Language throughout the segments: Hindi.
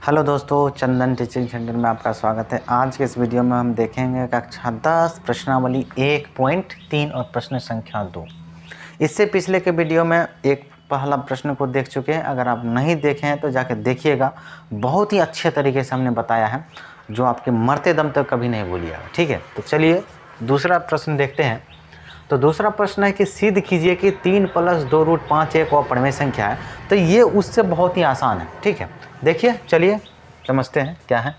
हेलो दोस्तों, चंदन टीचिंग सेंटर में आपका स्वागत है। आज के इस वीडियो में हम देखेंगे कक्षा 10 प्रश्नावली 1.3 और प्रश्न संख्या 2। इससे पिछले के वीडियो में एक पहला प्रश्न को देख चुके हैं। अगर आप नहीं देखे हैं तो जाके देखिएगा, बहुत ही अच्छे तरीके से हमने बताया है जो आपके मरते दम तक कभी नहीं भूलिएगा। ठीक है, तो चलिए दूसरा प्रश्न देखते हैं। तो दूसरा प्रश्न है कि सिद्ध कीजिए कि 3 + 2√5 एक अपरिमेय संख्या है। तो ये उससे बहुत ही आसान है। ठीक है, देखिए, चलिए समझते हैं क्या है।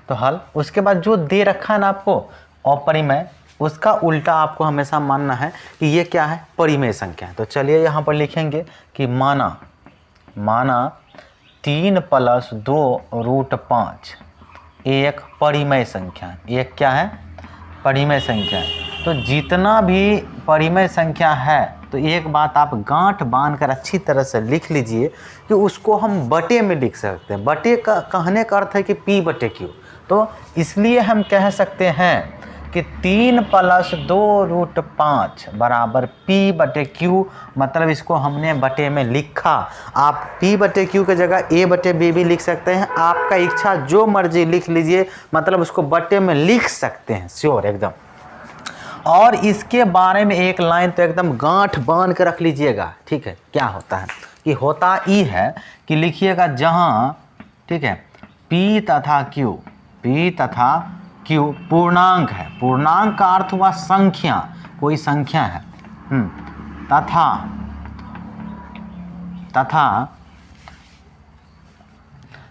तो हल, उसके बाद जो दे रखा है ना आपको अपरिमेय, उसका उल्टा आपको हमेशा मानना है कि ये क्या है, परिमेय संख्या है। तो चलिए यहाँ पर लिखेंगे कि माना 3 + 2√5 एक परिमेय संख्या है। एक क्या है, परिमेय संख्या है। तो जितना भी परिमेय संख्या है, तो एक बात आप गांठ बांधकर अच्छी तरह से लिख लीजिए कि उसको हम बटे में लिख सकते हैं। बटे का कहने का अर्थ है कि P/Q। तो इसलिए हम कह सकते हैं कि 3 + 2√5 बराबर P/Q। मतलब इसको हमने बटे में लिखा। आप P/Q की जगह A/B भी लिख सकते हैं। आपका इच्छा जो मर्जी लिख लीजिए, मतलब उसको बटे में लिख सकते हैं, श्योर एकदम। और इसके बारे में एक लाइन तो एकदम गांठ बांध के रख लीजिएगा। ठीक है, क्या होता है कि होता ई है कि लिखिएगा जहां, ठीक है, P तथा Q पूर्णांक है। पूर्णांक का अर्थ हुआ संख्या, कोई संख्या है।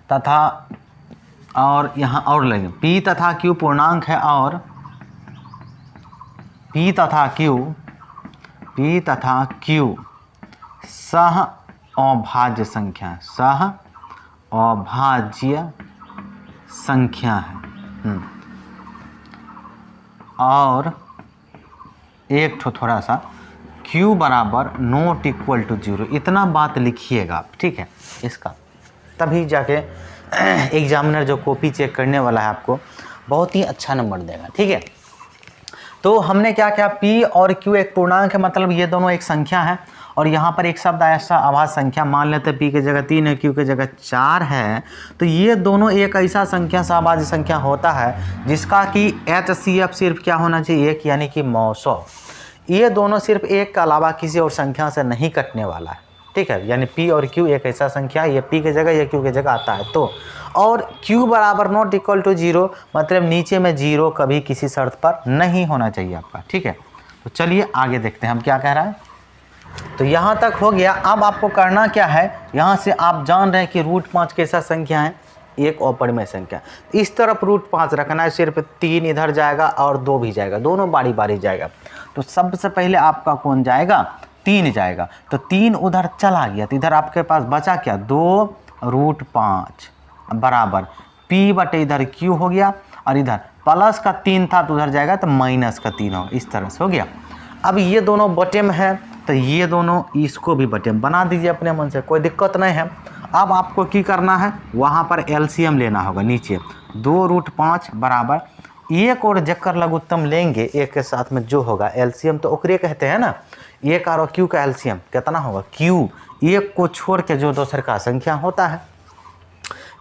तथा और यहाँ और लगे P तथा Q पूर्णांक है और P तथा Q सह अभाज्य संख्या, सह अभाज्य संख्या है। और एक थोड़ा सा Q बराबर ≠ 0, इतना बात लिखिएगा आप। ठीक है, इसका तभी जाके एग्जामिनर जो कॉपी चेक करने वाला है आपको बहुत ही अच्छा नंबर देगा। ठीक है, तो हमने क्या क्या, P और Q एक पूर्णांक है, मतलब ये दोनों एक संख्या है। और यहाँ पर एक शब्द आया सा अभाज्य संख्या, मान लेते हैं P की जगह 3 है, Q की जगह 4 है। तो ये दोनों एक ऐसा संख्या अभाज्य संख्या होता है जिसका कि HCF सिर्फ क्या होना चाहिए, एक, यानी कि मौसौ। ये दोनों सिर्फ एक के अलावा किसी और संख्या से नहीं कटने वाला है। ठीक है, यानी P और Q एक ऐसा संख्या, ये P की जगह, ये Q की जगह आता है। तो और Q बराबर ≠ 0, मतलब नीचे में 0 कभी किसी शर्त पर नहीं होना चाहिए आपका। ठीक है, तो चलिए आगे देखते हैं हम क्या कह रहा है। तो यहाँ तक हो गया। अब आपको करना क्या है, यहाँ से आप जान रहे हैं कि √5 कैसा संख्या है, एक अपरिमेय संख्या। इस तरफ √5 रखना है, सिर्फ 3 इधर जाएगा और 2 भी जाएगा, दोनों बारी बारी जाएगा। तो सबसे पहले आपका कौन जाएगा, 3 जाएगा। तो 3 उधर चला गया, तो इधर आपके पास बचा क्या, 2√5 बराबर P/ इधर Q हो गया, और इधर प्लस का 3 था तो उधर जाएगा तो माइनस का 3 होगा। इस तरह से हो गया। अब ये दोनों बटे में है, तो ये दोनों, इसको भी बटे में बना दीजिए अपने मन से, कोई दिक्कत नहीं है। अब आपको क्या करना है, वहाँ पर LCM लेना होगा। नीचे 2√5 बराबर एक और जक्कर लघुत्तम लेंगे, एक के साथ में जो होगा LCM, तो ओकरे कहते हैं ना। एक और Q का LCM कितना होगा, Q एक को छोड़ के जो दूसरे का संख्या होता है,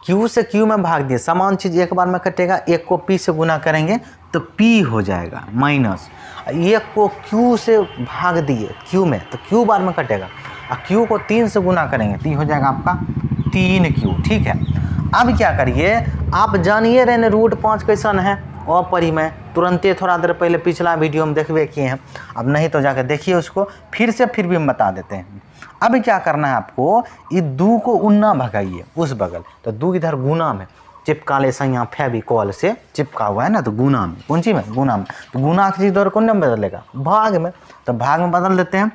Q से Q में भाग दिए, समान चीज़ एक बार में कटेगा। एक को P से गुना करेंगे तो P हो जाएगा माइनस, एक को Q से भाग दिए Q में, तो Q बार में कटेगा। और Q को 3 से गुना करेंगे तो ये हो जाएगा आपका 3Q। ठीक है, अब क्या करिए, आप जानिए रहे √5 कैसन है, अपरिमेय। तुरंते थोड़ा देर पहले पिछला वीडियो में देखबे किए हैं, अब नहीं तो जाकर देखिए उसको, फिर भी हम बता देते हैं। अब क्या करना है आपको, ये 2 को उन्ना भगाइए उस बगल, तो 2 इधर गुना में चिपका ले, यहाँ फेविकॉल से चिपका हुआ है ना, तो गुना में, कौन सी में, गुना में। तो गुना की चीज़ दौर कौन में बदलेगा, भाग में, तो भाग में बदल देते हैं।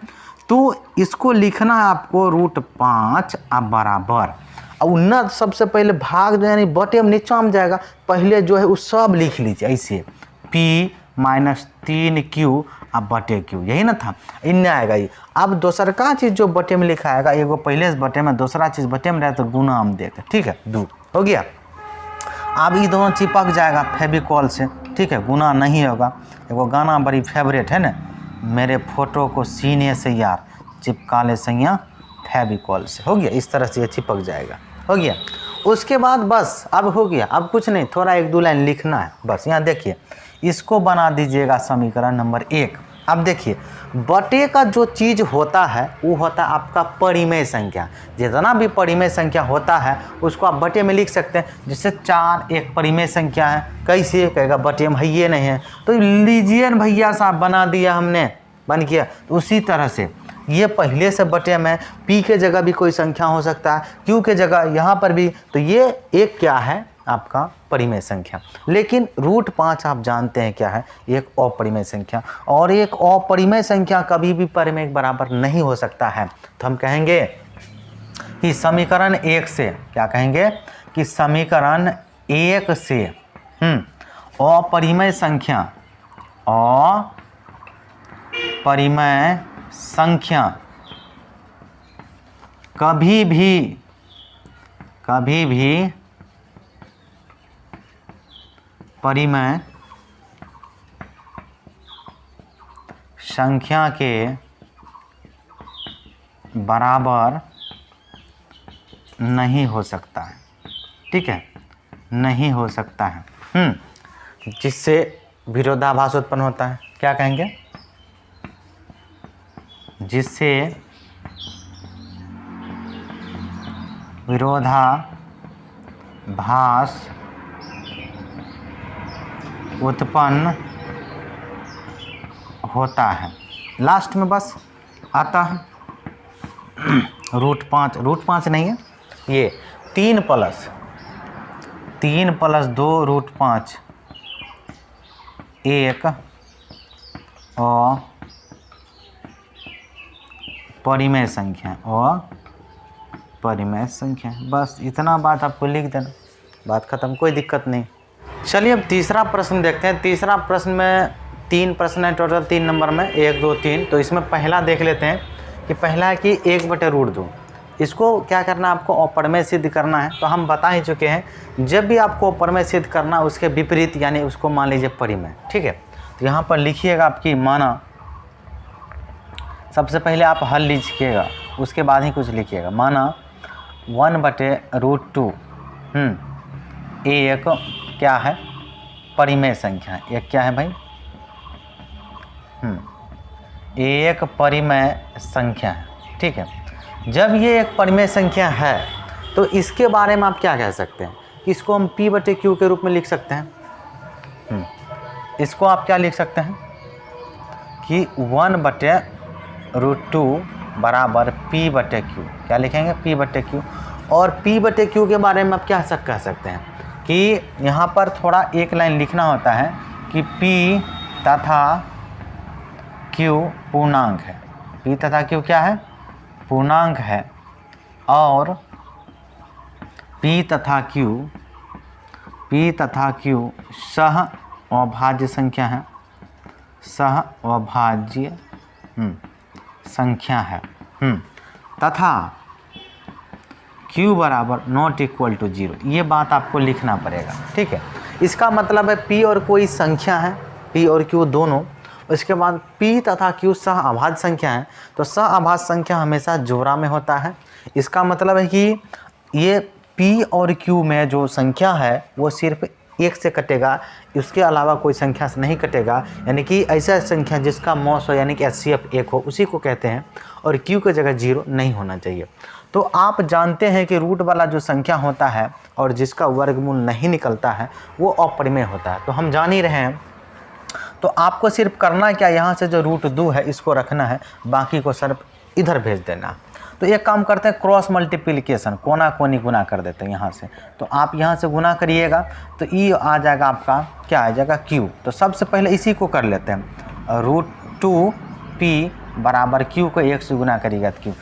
तो इसको लिखना है आपको √5 अब बराबर, और उन्ना सबसे पहले भाग जो यानी बटे में नीचा में जाएगा, पहले जो है वो सब लिख लीजिए ऐसे, P - 3Q अब बटे Q, यही ना था, इन्हें आएगा ये। अब दूसरा का चीज़ जो बटे में लिखा आएगा, एगो पहले से बटे में, दूसरा चीज़ बटे में रहे तो गुना हम देते। ठीक है, 2 हो गया। अब ये दोनों चिपक जाएगा फेविकॉल से। ठीक है, गुना नहीं होगा। एगो गाना बड़ी फेवरेट है ना, मेरे फोटो को सीने से यार चिपका ले सैया फेविकॉल से, हो गया। इस तरह से ये चिपक जाएगा। हो गया। उसके बाद बस अब हो गया, अब कुछ नहीं, थोड़ा 1-2 लाइन लिखना है बस। यहाँ देखिए, इसको बना दीजिएगा समीकरण नंबर 1। अब देखिए, बटे का जो चीज़ होता है वो होता है आपका परिमेय संख्या। जितना भी परिमेय संख्या होता है उसको आप बटे में लिख सकते हैं। जैसे 4 एक परिमेय संख्या है, कैसे कहेगा बटे में, ये नहीं है तो लीजिए न भैया साहब, बना दिया हमने, बन गया। तो उसी तरह से ये पहले से बटे में पी के जगह भी कोई संख्या हो सकता है, क्यू के जगह यहाँ पर भी, तो ये एक क्या है आपका परिमेय संख्या। लेकिन √5 आप जानते हैं क्या है, एक अपरिमेय संख्या। और एक अपरिमेय संख्या कभी भी परिमेय के बराबर नहीं हो सकता है। तो हम कहेंगे कि समीकरण 1 से, क्या कहेंगे कि समीकरण 1 से अपरिमेय संख्या, अपरिमेय संख्या कभी भी परिमेय संख्या के बराबर नहीं हो सकता है। ठीक है, नहीं हो सकता है। जिससे विरोधाभास उत्पन्न होता है, क्या कहेंगे, जिससे विरोधाभास उत्पन्न होता है। लास्ट में बस आता है √5 नहीं है, ये 3 + 2 √5 एक और परिमेय संख्या, और परिमेय संख्या। बस इतना बात आपको लिख देना, बात खत्म, कोई दिक्कत नहीं। चलिए अब तीसरा प्रश्न देखते हैं। तीसरा प्रश्न में 3 प्रश्न है टोटल, 3 नंबर में, 1 2 3। तो इसमें पहला देख लेते हैं कि पहला है कि 1/√2। इसको क्या करना है, आपको अपरिमेय सिद्ध करना है। तो हम बता ही चुके हैं, जब भी आपको अपरिमेय सिद्ध करना उसके विपरीत, यानी उसको मान लीजिए परिमेय। ठीक है, तो यहाँ पर लिखिएगा आपकी, माना सबसे पहले आप हल लीजिएगा, उसके बाद ही कुछ लिखिएगा। माना 1/√2 एक क्या है, परिमेय संख्या। एक क्या है भाई, एक परिमेय संख्या है। ठीक है, जब ये एक परिमेय संख्या है तो इसके बारे में आप क्या कह सकते हैं, इसको हम P/Q के रूप में लिख सकते हैं। इसको आप क्या लिख सकते हैं कि 1/√2 बराबर P/Q। क्या लिखेंगे, P/Q। और P/Q के बारे में आप क्या कह सकते हैं कि यहाँ पर थोड़ा एक लाइन लिखना होता है कि P तथा Q पूर्णांक है। P तथा Q क्या है, पूर्णांक है। और P तथा Q सह अभाज्य संख्या है, सह अभाज्य संख्या है। तथा Q बराबर ≠ 0। ये बात आपको लिखना पड़ेगा। ठीक है, इसका मतलब है P और कोई संख्या है, P और Q दोनों। उसके बाद P तथा Q सह अभाज्य संख्या है, तो सह अभाज्य संख्या हमेशा जोड़ा में होता है। इसका मतलब है कि ये P और Q में जो संख्या है वो सिर्फ 1 से कटेगा, उसके अलावा कोई संख्या से नहीं कटेगा। यानी कि ऐसा संख्या जिसका मॉस हो, यानी कि HCF 1 हो, उसी को कहते हैं। और Q की जगह 0 नहीं होना चाहिए। तो आप जानते हैं कि रूट वाला जो संख्या होता है और जिसका वर्गमूल नहीं निकलता है वो अपरिमेय होता है। तो हम जान ही रहे हैं। तो आपको सिर्फ करना क्या, यहाँ से जो √2 है इसको रखना है, बाकी को सिर्फ इधर भेज देना। तो एक काम करते हैं, क्रॉस मल्टीप्लिकेशन, कोना कोनी गुना कर देते हैं यहाँ से। तो आप यहाँ से गुना करिएगा तो ई आ जाएगा आपका, क्या आ जाएगा, Q। तो सबसे पहले इसी को कर लेते हैं, √2P बराबर Q को 1 से गुना करिएगा तो Q।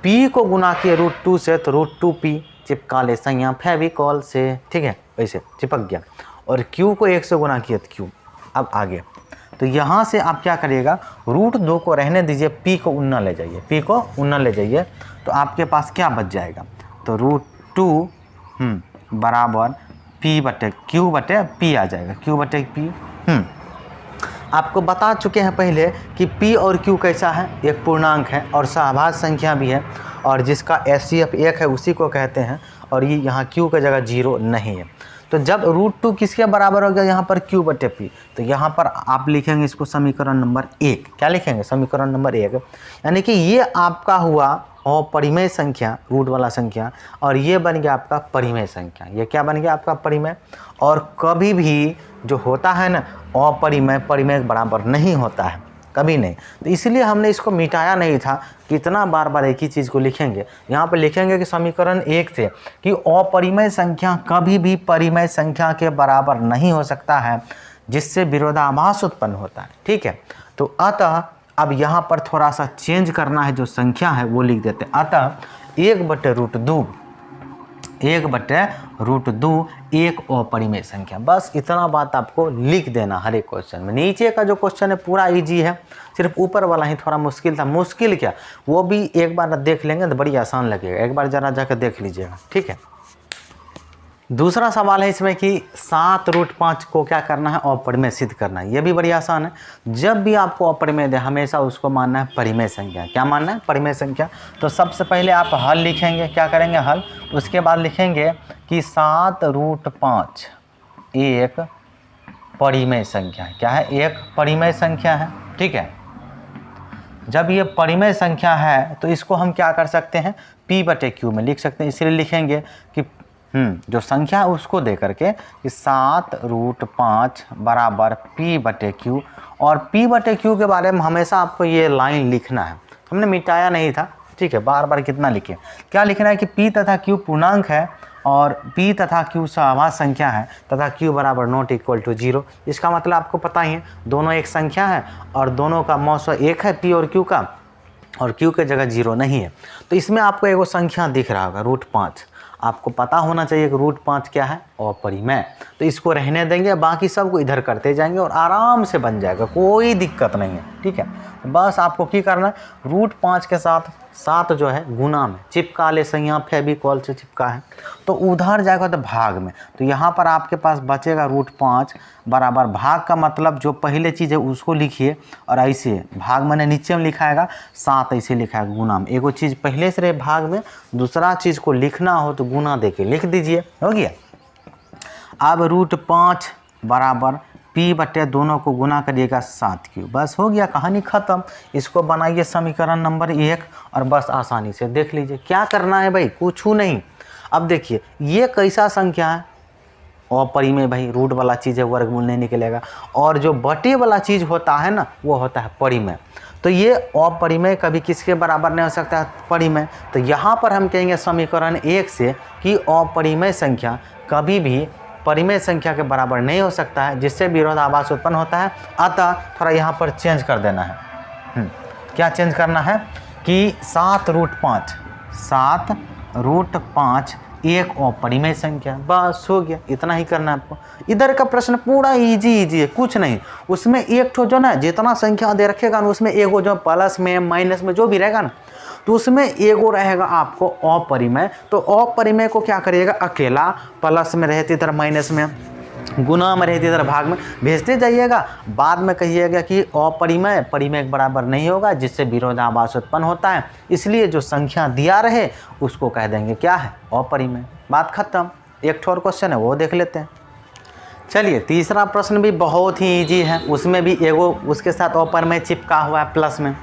P को गुना किए √2 से तो √2P चिपका ले संज्ञा फेविकॉल से। ठीक है, वैसे चिपक गया। और Q को 1 से गुना किए तो Q। अब आगे तो यहाँ से आप क्या करिएगा, √2 को रहने दीजिए, P को उन्ना ले जाइए, P को उन्ना ले जाइए। तो आपके पास क्या बच जाएगा, तो √2 बराबर P/Q/P आ जाएगा, Q/P। आपको बता चुके हैं पहले कि P और Q कैसा है, एक पूर्णांक है और सहभाज्य संख्या भी है, और जिसका HCF 1 है उसी को कहते हैं, और ये यहाँ Q की जगह 0 नहीं है। तो जब √2 किसके बराबर हो गया, यहाँ पर Q/P, तो यहाँ पर आप लिखेंगे इसको समीकरण नंबर 1। क्या लिखेंगे, समीकरण नंबर 1, यानी कि ये आपका हुआ अपरिमेय संख्या, रूट वाला संख्या, और ये बन गया आपका परिमेय संख्या। ये क्या बन गया आपका परिमेय। और कभी भी जो होता है ना अपरिमेय परिमेय के बराबर नहीं होता है, कभी नहीं। तो इसलिए हमने इसको मिटाया नहीं था, कितना बार बार एक ही चीज़ को लिखेंगे। यहाँ पर लिखेंगे कि समीकरण 1 से कि अपरिमेय संख्या कभी भी परिमेय संख्या के बराबर नहीं हो सकता है, जिससे विरोधाभास उत्पन्न होता है। ठीक है, तो अतः अब यहाँ पर थोड़ा सा चेंज करना है, जो संख्या है वो लिख देते हैं। अतः 1/√2 एक अपरिमेय संख्या। बस इतना बात आपको लिख देना हर एक क्वेश्चन में। नीचे का जो क्वेश्चन है पूरा इजी है, सिर्फ ऊपर वाला ही थोड़ा मुश्किल था। मुश्किल क्या, वो भी एक बार देख लेंगे तो बड़ी आसान लगेगा, एक बार ज़रा जाकर देख लीजिएगा। ठीक है, दूसरा सवाल है इसमें कि 7√5 को क्या करना है, अपरिमेय सिद्ध करना है। ये भी बड़ी आसान है। जब भी आपको अपरिमेय दे हमेशा उसको मानना है परिमेय संख्या। क्या मानना है, परिमेय संख्या। तो सबसे पहले आप हल लिखेंगे, क्या करेंगे हल, उसके बाद लिखेंगे कि 7√5 एक परिमेय संख्या है। क्या है, एक परिमेय संख्या है। ठीक है, जब ये परिमेय संख्या है तो इसको हम क्या कर सकते हैं, P/Q में लिख सकते हैं। इसलिए लिखेंगे कि जो संख्या है उसको दे करके कि 7√5 बराबर P/Q, और P/Q के बारे में हमेशा आपको ये लाइन लिखना है, हमने मिटाया नहीं था। ठीक है, बार बार कितना लिखें, क्या लिखना है कि P तथा Q पूर्णांक है और P तथा Q सहभाज्य संख्या है तथा Q बराबर ≠ 0। इसका मतलब आपको पता ही है, दोनों एक संख्या है और दोनों का मौसा एक है P और Q का, और Q की जगह 0 नहीं है। तो इसमें आपको एगो संख्या दिख रहा होगा √5, आपको पता होना चाहिए कि √5 क्या है, अपरिमेय। तो इसको रहने देंगे, बाकी सबको इधर करते जाएंगे और आराम से बन जाएगा, कोई दिक्कत नहीं है। ठीक है, बस आपको क्या करना है, √5 के साथ 7 जो है गुना में चिपका ले, सही फेविकॉल से चिपका है, तो उधर जाएगा तो भाग में। तो यहाँ पर आपके पास बचेगा √5 बराबर, भाग का मतलब जो पहले चीज़ है उसको लिखिए, और ऐसे भाग मैंने नीचे में लिखाएगा 7, ऐसे लिखाएगा गुना में। एगो चीज़ पहले से रहे भाग में, दूसरा चीज़ को लिखना हो तो गुना देके लिख दीजिए, हो गया। अब √5 बराबर P/ दोनों को गुना करिएगा 7Q, बस हो गया, कहानी ख़त्म। इसको बनाइए समीकरण नंबर 1 और बस आसानी से देख लीजिए। क्या करना है भाई, कुछ नहीं। अब देखिए ये कैसा संख्या है, अपरिमेय भाई, रूट वाला चीज़ है, वर्गमूल नहीं निकलेगा, और जो बटे वाला चीज़ होता है ना वो होता है परिमेय। तो ये अपरिमेय कभी किसके बराबर नहीं हो सकता है, परिमेय। तो यहाँ पर हम कहेंगे समीकरण 1 से कि अपरिमेय संख्या कभी भी परिमेय संख्या के बराबर नहीं हो सकता है, जिससे विरोधाभास उत्पन्न होता है। अतः थोड़ा यहाँ पर चेंज कर देना है। क्या चेंज करना है कि 7√5 एक अपरिमेय संख्या, बस हो गया, इतना ही करना है आपको। इधर का प्रश्न पूरा इजी है, कुछ नहीं। उसमें एक ठो जो ना जितना संख्या दे रखेगा ना, उसमें एगो जो प्लस में माइनस में जो भी रहेगा ना, तो उसमें एगो रहेगा आपको अपरिमेय। तो अपरिमेय को क्या करिएगा, अकेला प्लस में रहती इधर माइनस में, गुना में रहती इधर भाग में भेजते जाइएगा। बाद में कहिएगा कि अपरिमेय परिमेय के बराबर नहीं होगा, जिससे विरोधाभास उत्पन्न होता है। इसलिए जो संख्या दिया रहे उसको कह देंगे क्या है, अपरिमेय। बात खत्म। एक और क्वेश्चन है वो देख लेते हैं। चलिए, तीसरा प्रश्न भी बहुत ही इजी है, उसमें भी एगो उसके साथ अपरिमेय चिपका हुआ है प्लस में।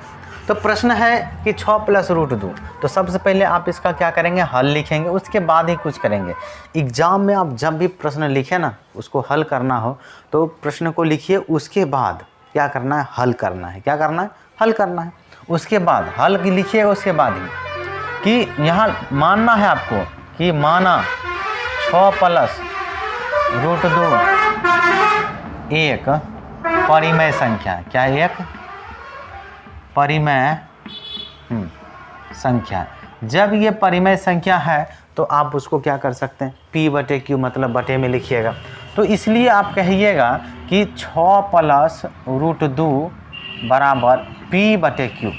तो प्रश्न है कि 6 + √2। तो सबसे पहले आप इसका क्या करेंगे, हल लिखेंगे, उसके बाद ही कुछ करेंगे। एग्जाम में आप जब भी प्रश्न लिखें ना, उसको हल करना हो तो प्रश्न को लिखिए, उसके बाद क्या करना है, हल करना है। क्या करना है, हल करना है। उसके बाद हल लिखिएगा, उसके बाद ही कि यहाँ मानना है आपको कि माना 6 + √2 एक परिमेय संख्या। क्या एक परिमेय संख्या। जब ये परिमेय संख्या है तो आप उसको क्या कर सकते हैं, P/Q मतलब बटे में लिखिएगा। तो इसलिए आप कहिएगा कि 6 + √2 बराबर P/Q,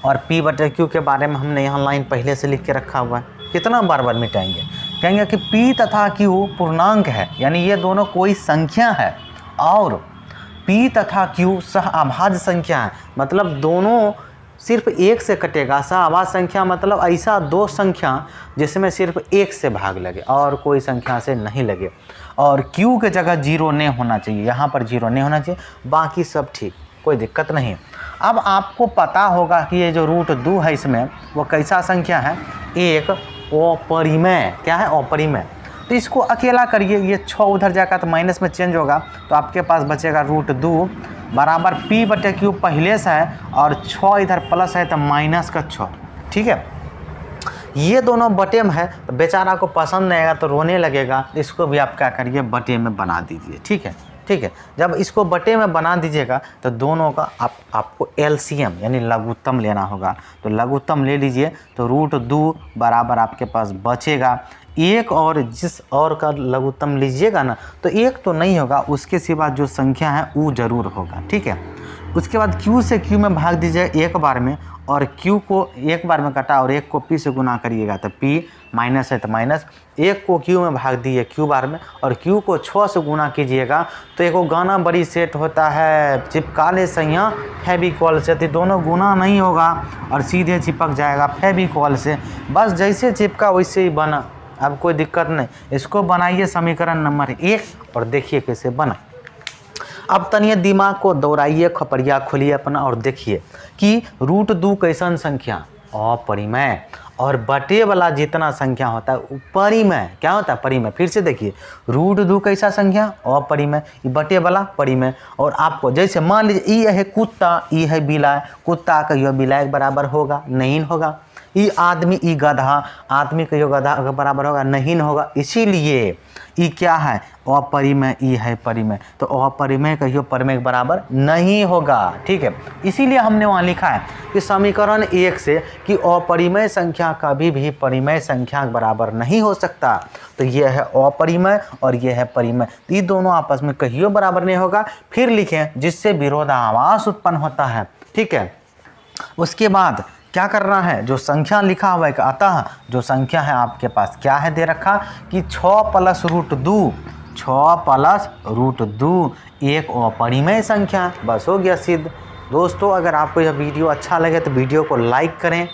और P/Q के बारे में हमने यहाँ लाइन पहले से लिख के रखा हुआ है। कितना बार बार मिटाएंगे, कहेंगे कि P तथा Q पूर्णांक है, यानी ये दोनों कोई संख्या है, और P तथा Q सहअभाज्य संख्या है, मतलब दोनों सिर्फ एक से कटेगा। सहअभाज्य संख्या मतलब ऐसा दो संख्या जिसमें सिर्फ एक से भाग लगे और कोई संख्या से नहीं लगे, और Q के जगह 0 नहीं होना चाहिए, यहाँ पर 0 नहीं होना चाहिए, बाकी सब ठीक, कोई दिक्कत नहीं। अब आपको पता होगा कि ये जो √2 है इसमें वो कैसा संख्या है, एक अपरिमेय। क्या है? अपरिमेय। तो इसको अकेला करिए, ये 6 उधर जाकर तो माइनस में चेंज होगा, तो आपके पास बचेगा √2 बराबर P/Q पहले से है और 6 इधर प्लस है तो माइनस का 6। ठीक है, ये दोनों बटे में है, तो बेचारा को पसंद नहीं आएगा तो रोने लगेगा, इसको भी आप क्या करिए, बटे में बना दीजिए। ठीक है, ठीक है। जब इसको बटे में बना दीजिएगा तो दोनों का आपको एलसीएम यानी लघुत्तम लेना होगा, तो लघुत्तम ले लीजिए, तो √2 बराबर आपके पास बचेगा एक, और जिस और का लघुत्तम लीजिएगा ना तो एक तो नहीं होगा, उसके सिवा जो संख्या है वो जरूर होगा। ठीक है, उसके बाद Q से Q में भाग दीजिए एक बार में, और Q को एक बार में कटा और एक को P से गुना करिएगा तो P माइनस है तो माइनस, एक को Q में भाग दिए Q बार में और Q को 6 से गुना कीजिएगा तो एक गाना बड़ी सेट होता है, चिपका ले सैया फेविकॉल से, तो दोनों गुना नहीं होगा और सीधे चिपक जाएगा फेविकॉल से, बस जैसे चिपका वैसे ही बना, अब कोई दिक्कत नहीं। इसको बनाइए समीकरण नंबर 1 और देखिए कैसे बना। अब तनिए दिमाग को दौड़ाइए, खपरिया खोलिए अपना और देखिए कि √2 कैसन संख्या, अपरिमेय, और बटे वाला जितना संख्या होता है वो परिमेय। क्या होता है? परिमेय। फिर से देखिए, √2 कैसा संख्या, अपरिमेय, बटे वाला परिमेय। और आपको जैसे मान लीजिए ये है कुत्ता, ये है बिलाय, कुत्ता कहियो बिलाय के बराबर होगा? नहीं होगा। ये आदमी, ये गधा, आदमी कहियो गधा के बराबर होगा? नहीं होगा। इसीलिए ये क्या है? अपरिमेय, ये है परिमेय, तो अपरिमेय कहियो परिमेय के बराबर नहीं होगा। ठीक है, इसीलिए हमने वहाँ लिखा है कि समीकरण 1 से कि अपरिमेय संख्या कभी भी परिमेय संख्या के बराबर नहीं हो सकता, तो ये है अपरिमेय और ये है परिमेय, ये दोनों आपस में कहियो बराबर नहीं होगा। फिर लिखें जिससे विरोधाभास उत्पन्न होता है। ठीक है, उसके बाद क्या करना है, जो संख्या लिखा हुआ है, अतः जो संख्या है आपके पास क्या है दे रखा कि 6 + √2, 6 + √2 एक अपरिमेय संख्या। बस हो गया सिद्ध। दोस्तों, अगर आपको यह वीडियो अच्छा लगे तो वीडियो को लाइक करें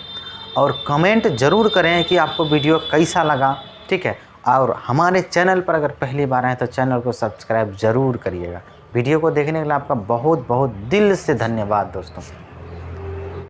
और कमेंट ज़रूर करें कि आपको वीडियो कैसा लगा। ठीक है, और हमारे चैनल पर अगर पहली बार आए तो चैनल को सब्सक्राइब ज़रूर करिएगा। वीडियो को देखने के लिए आपका बहुत बहुत दिल से धन्यवाद दोस्तों।